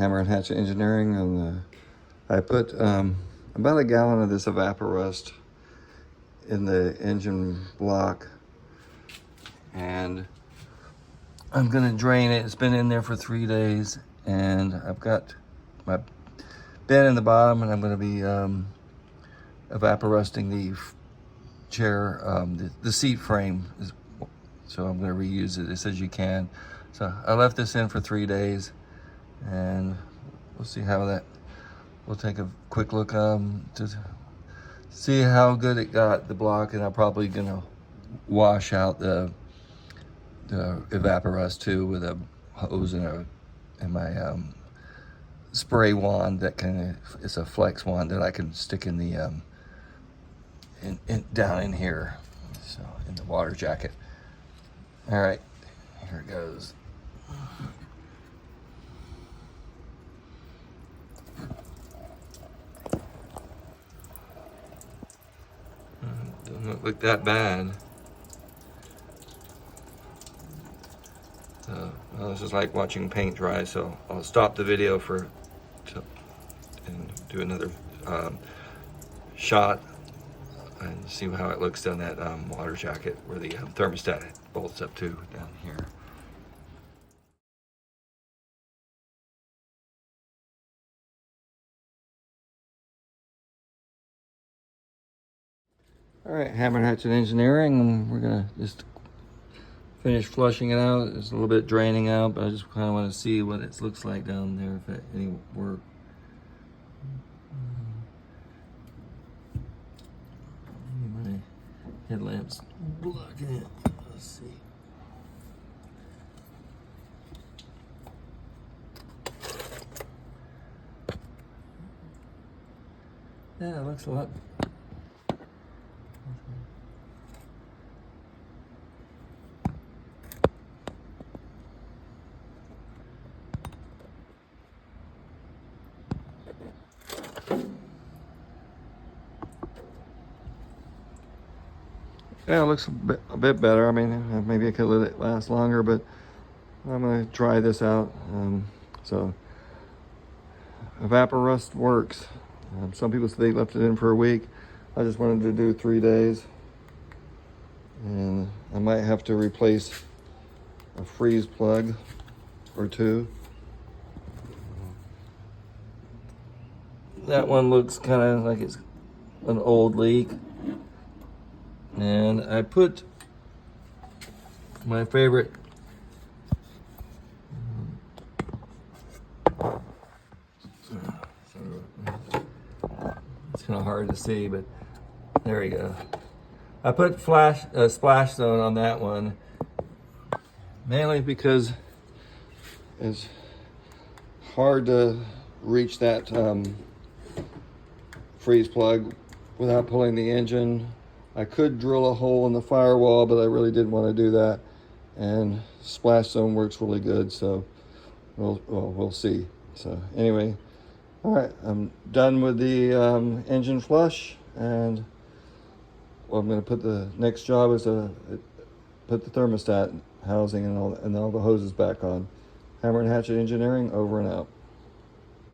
Hammer and Hatchet Engineering, and I put about a gallon of this Evaporust in the engine block, and I'm gonna drain it. It's been in there for 3 days, and I've got my bin in the bottom, and I'm gonna be evaporusting the chair, the seat frame. So I'm gonna reuse it. It says you can. So I left this in for 3 days, and we'll see how that, we'll take a quick look to see how good it got, the block, and I'm probably gonna wash out the Evaporust too with a hose and my spray wand that it's a flex wand that I can stick in the down in here, so in the water jacket. All right, here it goes. Doesn't look that bad. Well, this is like watching paint dry, so I'll stop the video and do another shot and see how it looks down that water jacket where the thermostat bolts up to down here. All right, Hammer and Hatchet Engineering, and we're gonna just finish flushing it out. It's a little bit draining out, but I just kind of want to see what it looks like down there, if it any work. My headlamps blocking it. Let's see. Yeah, it looks a lot. Yeah, it looks a bit better. I mean, maybe I could let it last longer, but I'm gonna try this out. So, Evaporust works. Some people say they left it in for a week. I just wanted to do 3 days, and I might have to replace a freeze plug or two. That one looks kind of like it's an old leak. And I put my favorite it's kind of hard to see, but there we go. I put splash zone on that one, mainly because it's hard to reach that freeze plug without pulling the engine. I could drill a hole in the firewall, but I really didn't want to do that. And splash zone works really good, so we'll see. So anyway, all right, I'm done with the engine flush, and what I'm going to put the next job is to put the thermostat housing and all the hoses back on. Hammer and Hatchet Engineering, over and out.